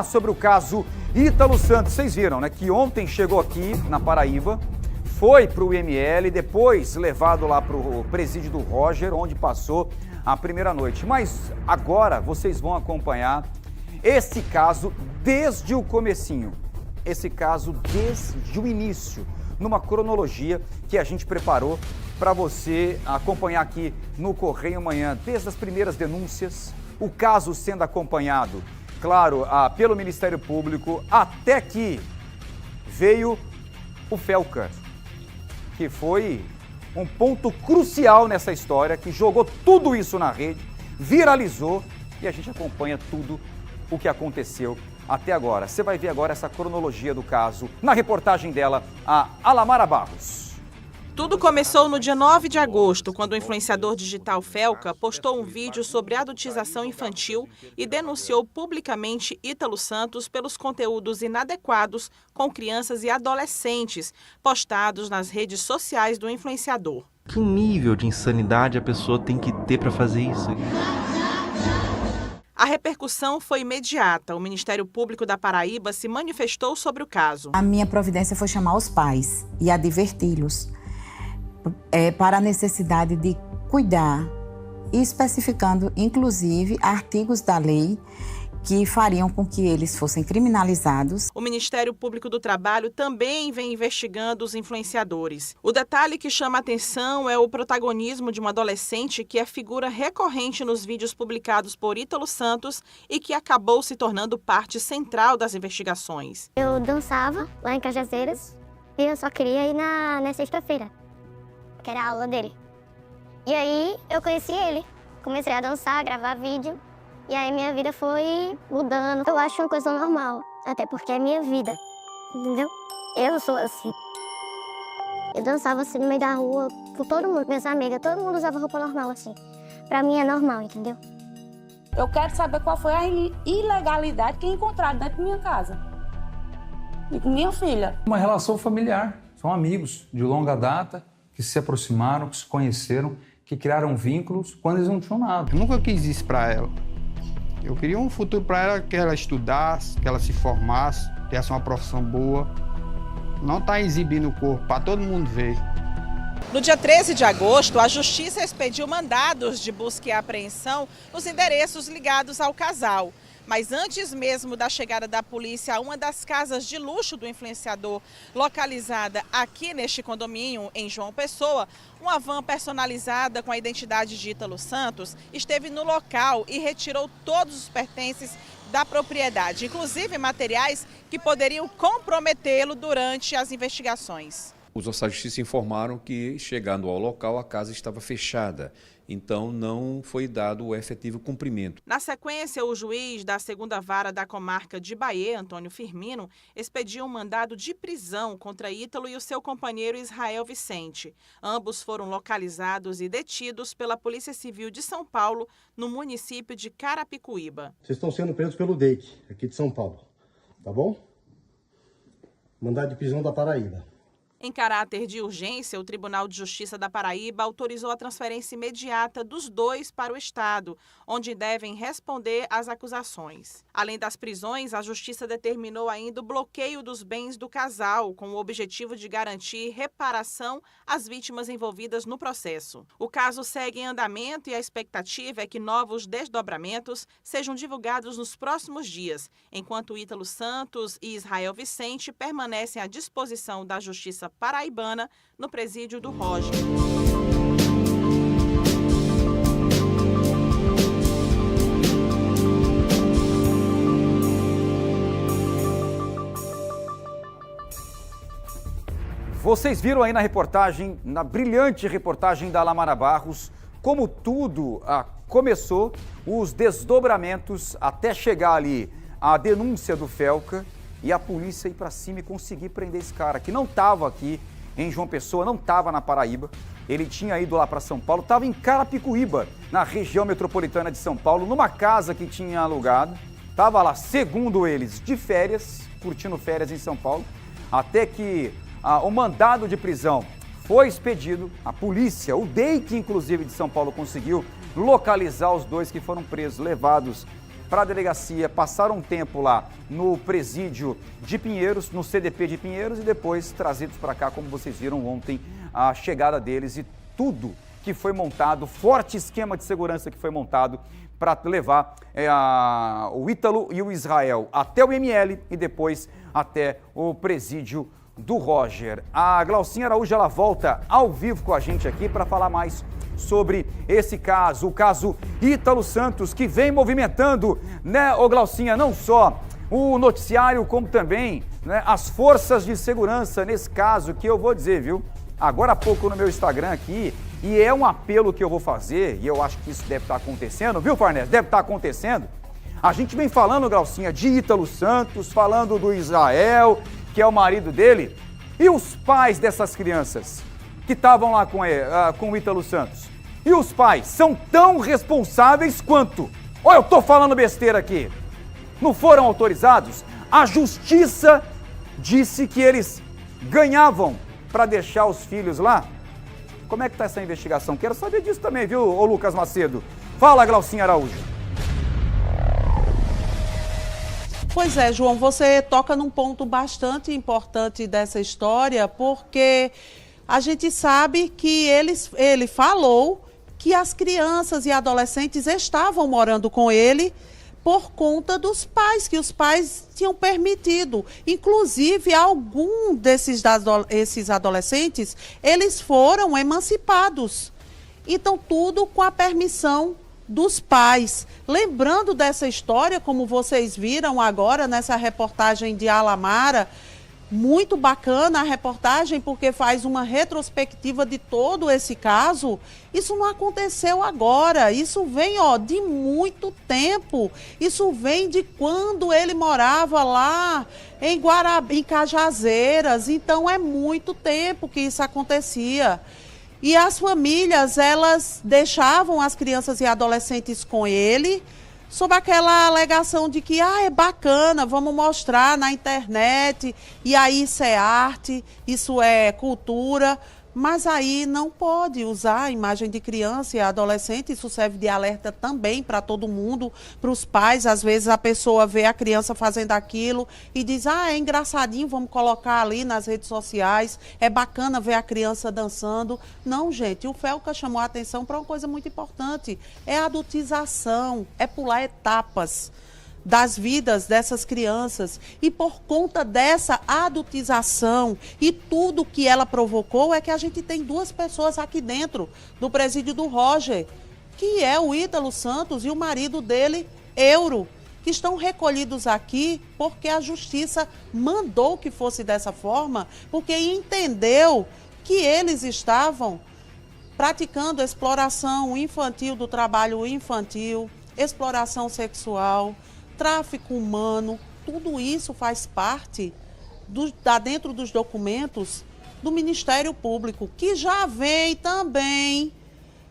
Sobre o caso Ítalo Santos. Vocês viram, né, que ontem chegou aqui na Paraíba, foi para o IML, depois levado lá para o presídio do Roger, onde passou a primeira noite. Mas agora vocês vão acompanhar esse caso desde o comecinho, esse caso desde o início, numa cronologia que a gente preparou para você acompanhar aqui no Correio Amanhã, desde as primeiras denúncias, o caso sendo acompanhado, claro, pelo Ministério Público, até que veio o Felca, que foi um ponto crucial nessa história, que jogou tudo isso na rede, viralizou e a gente acompanha tudo o que aconteceu até agora. Você vai ver agora essa cronologia do caso na reportagem dela, a Alamara Barros. Tudo começou no dia 9 de agosto, quando o influenciador digital Felca postou um vídeo sobre adultização infantil e denunciou publicamente Ítalo Santos pelos conteúdos inadequados com crianças e adolescentes postados nas redes sociais do influenciador. Que nível de insanidade a pessoa tem que ter para fazer isso? A repercussão foi imediata. O Ministério Público da Paraíba se manifestou sobre o caso. A minha providência foi chamar os pais e adverti-los para a necessidade de cuidar, especificando inclusive artigos da lei que fariam com que eles fossem criminalizados. O Ministério Público do Trabalho também vem investigando os influenciadores. O detalhe que chama a atenção é o protagonismo de uma adolescente que é figura recorrente nos vídeos publicados por Ítalo Santos e que acabou se tornando parte central das investigações. Eu dançava lá em Cajazeiras e eu só queria ir na sexta-feira, que era a aula dele. E aí eu conheci ele, comecei a dançar, a gravar vídeo, e aí minha vida foi mudando. Eu acho uma coisa normal, até porque é minha vida, entendeu? Eu sou assim. Eu dançava assim no meio da rua, com todo mundo, minhas amigas, todo mundo usava roupa normal assim. Pra mim é normal, entendeu? Eu quero saber qual foi a ilegalidade que encontraram dentro da minha casa. E com minha filha. Uma relação familiar, são amigos de longa data, que se aproximaram, que se conheceram, que criaram vínculos quando eles não tinham nada. Eu nunca quis isso para ela. Eu queria um futuro para ela, que ela estudasse, que ela se formasse, tivesse uma profissão boa. Não tá exibindo o corpo para todo mundo ver. No dia 13 de agosto, a Justiça expediu mandados de busca e apreensão nos endereços ligados ao casal. Mas antes mesmo da chegada da polícia a uma das casas de luxo do influenciador, localizada aqui neste condomínio, em João Pessoa, uma van personalizada com a identidade de Ítalo Santos esteve no local e retirou todos os pertences da propriedade, inclusive materiais que poderiam comprometê-lo durante as investigações. Os oficiais de justiça informaram que, chegando ao local, a casa estava fechada, então não foi dado o efetivo cumprimento. Na sequência, o juiz da 2ª Vara da Comarca de Bahia, Antônio Firmino, expediu um mandado de prisão contra Ítalo e o seu companheiro Israel Vicente. Ambos foram localizados e detidos pela Polícia Civil de São Paulo, no município de Carapicuíba. Vocês estão sendo presos pelo DEIC, aqui de São Paulo, tá bom? Mandado de prisão da Paraíba. Em caráter de urgência, o Tribunal de Justiça da Paraíba autorizou a transferência imediata dos dois para o Estado, onde devem responder às acusações. Além das prisões, a Justiça determinou ainda o bloqueio dos bens do casal, com o objetivo de garantir reparação às vítimas envolvidas no processo. O caso segue em andamento e a expectativa é que novos desdobramentos sejam divulgados nos próximos dias, enquanto Ítalo Santos e Israel Vicente permanecem à disposição da Justiça paraibana no presídio do Roger. Vocês viram aí na reportagem, na brilhante reportagem da Alamara Barros, como tudo começou, os desdobramentos até chegar ali a denúncia do Felca e a polícia ir para cima e conseguir prender esse cara, que não estava aqui em João Pessoa, não estava na Paraíba, ele tinha ido lá para São Paulo, estava em Carapicuíba, na região metropolitana de São Paulo, numa casa que tinha alugado, estava lá, segundo eles, de férias, curtindo férias em São Paulo, até que o mandado de prisão foi expedido, a polícia, o DEIC inclusive de São Paulo conseguiu localizar os dois que foram presos, levados para a delegacia, passaram um tempo lá no presídio de Pinheiros, no CDP de Pinheiros, e depois trazidos para cá, como vocês viram ontem, a chegada deles e tudo que foi montado, forte esquema de segurança que foi montado para levar o Ítalo e o Israel até o ML e depois até o presídio do Roger. A Glaucinha Araújo, ela volta ao vivo com a gente aqui para falar mais sobre esse caso, o caso Ítalo Santos, que vem movimentando, né, ô Glaucinha, não só o noticiário, como também, né, as forças de segurança nesse caso, que eu vou dizer, viu? Agora há pouco no meu Instagram aqui, e é um apelo que eu vou fazer, e eu acho que isso deve estar acontecendo, viu, Farnese? Deve estar acontecendo. A gente vem falando, Glaucinha, de Ítalo Santos, falando do Israel, que é o marido dele, e os pais dessas crianças que estavam lá com o Ítalo Santos. E os pais são tão responsáveis quanto? Ou eu tô falando besteira aqui? Não foram autorizados? A justiça disse que eles ganhavam para deixar os filhos lá? Como é que tá essa investigação? Quero saber disso também, viu, ô Lucas Macedo? Fala, Glaucinha Araújo. Pois é, João, você toca num ponto bastante importante dessa história, porque a gente sabe que ele falou que as crianças e adolescentes estavam morando com ele por conta dos pais, que os pais tinham permitido. Inclusive, algum esses adolescentes, eles foram emancipados. Então, tudo com a permissão dos pais. Lembrando dessa história, como vocês viram agora nessa reportagem de Alamara, muito bacana a reportagem, porque faz uma retrospectiva de todo esse caso. Isso não aconteceu agora, isso vem de muito tempo. Isso vem de quando ele morava lá em Cajazeiras. Então é muito tempo que isso acontecia. E as famílias, elas deixavam as crianças e adolescentes com ele, sob aquela alegação de que é bacana, vamos mostrar na internet, e aí isso é arte, isso é cultura, mas aí não pode usar a imagem de criança e adolescente. Isso serve de alerta também para todo mundo, para os pais. Às vezes a pessoa vê a criança fazendo aquilo e diz, é engraçadinho, vamos colocar ali nas redes sociais, é bacana ver a criança dançando. Não, gente, o Felca chamou a atenção para uma coisa muito importante, é a adultização, é pular etapas das vidas dessas crianças. E por conta dessa adultização e tudo que ela provocou, é que a gente tem duas pessoas aqui dentro do presídio do Roger, que é o Ítalo Santos e o marido dele, Euro, que estão recolhidos aqui porque a justiça mandou que fosse dessa forma, porque entendeu que eles estavam praticando exploração infantil, do trabalho infantil, exploração sexual, tráfico humano. Tudo isso faz parte dentro dos documentos do Ministério Público, que já vem também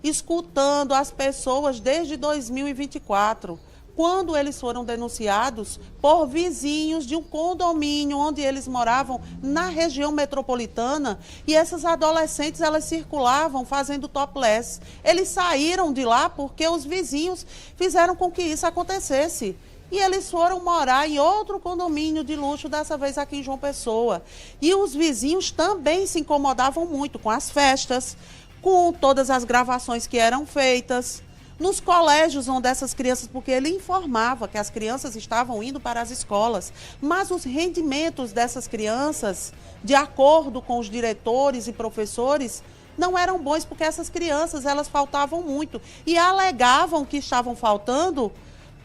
escutando as pessoas desde 2024, quando eles foram denunciados por vizinhos de um condomínio onde eles moravam na região metropolitana, e essas adolescentes, elas circulavam fazendo topless. Eles saíram de lá porque os vizinhos fizeram com que isso acontecesse. E eles foram morar em outro condomínio de luxo, dessa vez aqui em João Pessoa. E os vizinhos também se incomodavam muito com as festas, com todas as gravações que eram feitas, nos colégios onde essas crianças, porque ele informava que as crianças estavam indo para as escolas, mas os rendimentos dessas crianças, de acordo com os diretores e professores, não eram bons, porque essas crianças, elas faltavam muito. E alegavam que estavam faltando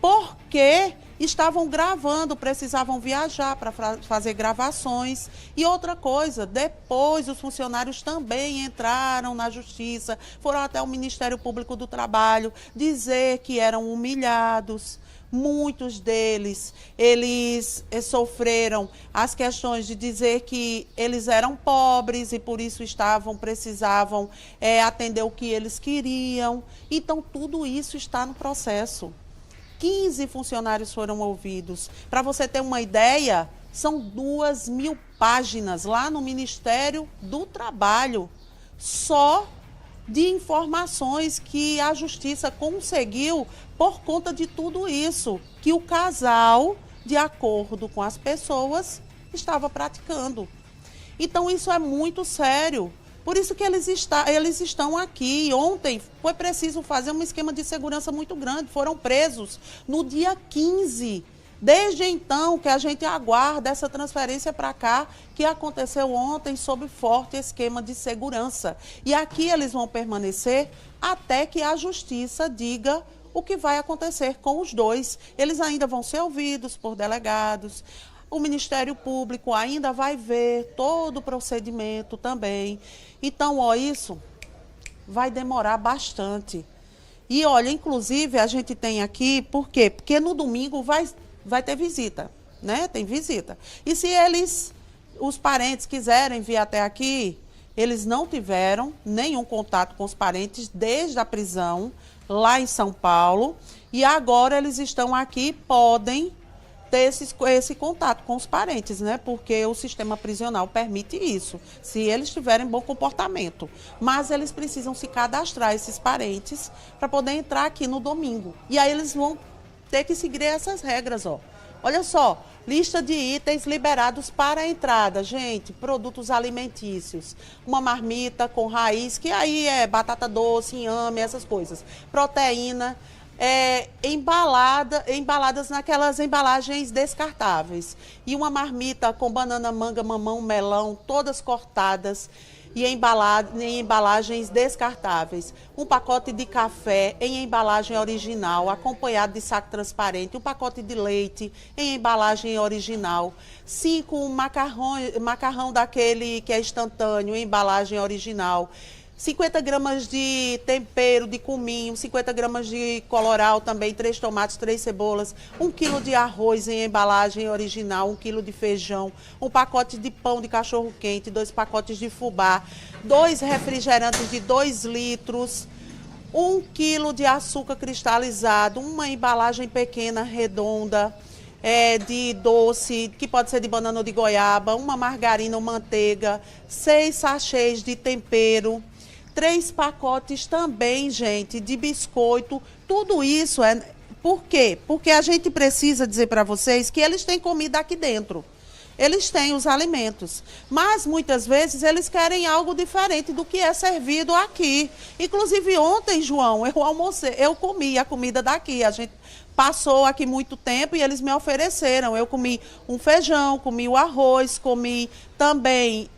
porque estavam gravando, precisavam viajar para fazer gravações. E outra coisa, depois os funcionários também entraram na justiça, foram até o Ministério Público do Trabalho dizer que eram humilhados. Muitos deles, eles sofreram as questões de dizer que eles eram pobres e por isso precisavam atender o que eles queriam. Então, tudo isso está no processo. 15 funcionários foram ouvidos. Para você ter uma ideia, são 2.000 páginas lá no Ministério do Trabalho, só de informações que a justiça conseguiu por conta de tudo isso, que o casal, de acordo com as pessoas, estava praticando. Então isso é muito sério. Por isso que eles estão aqui. Ontem foi preciso fazer um esquema de segurança muito grande. Foram presos no dia 15. Desde então que a gente aguarda essa transferência para cá, que aconteceu ontem sob forte esquema de segurança. E aqui eles vão permanecer até que a justiça diga o que vai acontecer com os dois. Eles ainda vão ser ouvidos por delegados. O Ministério Público ainda vai ver todo o procedimento também. Então, isso vai demorar bastante. E olha, inclusive a gente tem aqui, por quê? Porque no domingo vai ter visita, né? Tem visita. E se os parentes quiserem vir até aqui, eles não tiveram nenhum contato com os parentes desde a prisão lá em São Paulo. E agora eles estão aqui, podem ter esse contato com os parentes, né? Porque o sistema prisional permite isso, se eles tiverem bom comportamento. Mas eles precisam se cadastrar, esses parentes, para poder entrar aqui no domingo. E aí eles vão ter que seguir essas regras, ó. Olha só, lista de itens liberados para a entrada, gente, produtos alimentícios, uma marmita com raiz, que aí é batata doce, inhame, essas coisas, proteína, embaladas naquelas embalagens descartáveis. E uma marmita com banana, manga, mamão, melão, todas cortadas e em embalagens descartáveis. Um pacote de café em embalagem original, acompanhado de saco transparente. Um pacote de leite em embalagem original. 5 macarrão daquele que é instantâneo, em embalagem original. 50 gramas de tempero de cominho, 50 gramas de colorau também, 3 tomates, 3 cebolas, 1 quilo de arroz em embalagem original, 1 quilo de feijão, um pacote de pão de cachorro-quente, 2 pacotes de fubá, 2 refrigerantes de 2 litros, 1 quilo de açúcar cristalizado, uma embalagem pequena, redonda, de doce, que pode ser de banana ou de goiaba, uma margarina ou manteiga, 6 sachês de tempero, 3 pacotes também, gente, de biscoito. Tudo isso por quê? Porque a gente precisa dizer para vocês que eles têm comida aqui dentro. Eles têm os alimentos, mas muitas vezes eles querem algo diferente do que é servido aqui. Inclusive ontem, João, eu comi a comida daqui. A gente passou aqui muito tempo e eles me ofereceram. Eu comi um feijão, comi o arroz, comi também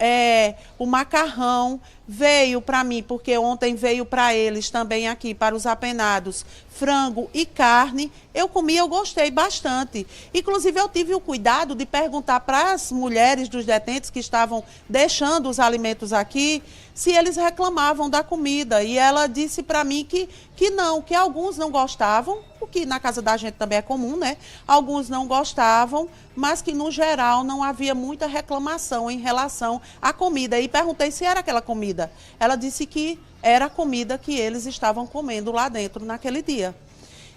o macarrão. Veio para mim, porque ontem veio para eles também aqui, para os apenados, frango e carne. Eu comi, eu gostei bastante. Inclusive, eu tive o cuidado de perguntar para as mulheres dos detentos que estavam deixando os alimentos aqui, se eles reclamavam da comida. E ela disse para mim que não, que alguns não gostavam, o que na casa da gente também é comum, né? Alguns não gostavam, mas que no geral não havia muita reclamação em relação à comida. E perguntei se era aquela comida. Ela disse que era a comida que eles estavam comendo lá dentro naquele dia.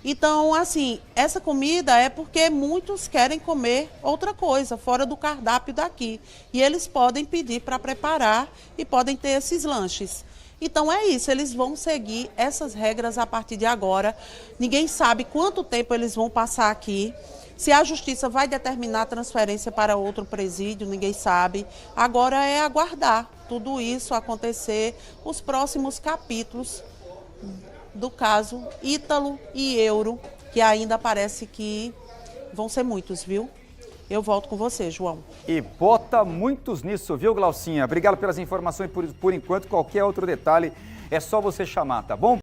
Então, assim, essa comida é porque muitos querem comer outra coisa, fora do cardápio daqui. E eles podem pedir para preparar e podem ter esses lanches. Então é isso, eles vão seguir essas regras a partir de agora. Ninguém sabe quanto tempo eles vão passar aqui. Se a justiça vai determinar a transferência para outro presídio, ninguém sabe. Agora é aguardar tudo isso acontecer, os próximos capítulos do caso Ítalo e Euro, que ainda parece que vão ser muitos, viu? Eu volto com você, João. E bota muitos nisso, viu, Glaucinha? Obrigado pelas informações por enquanto. Qualquer outro detalhe é só você chamar, tá bom?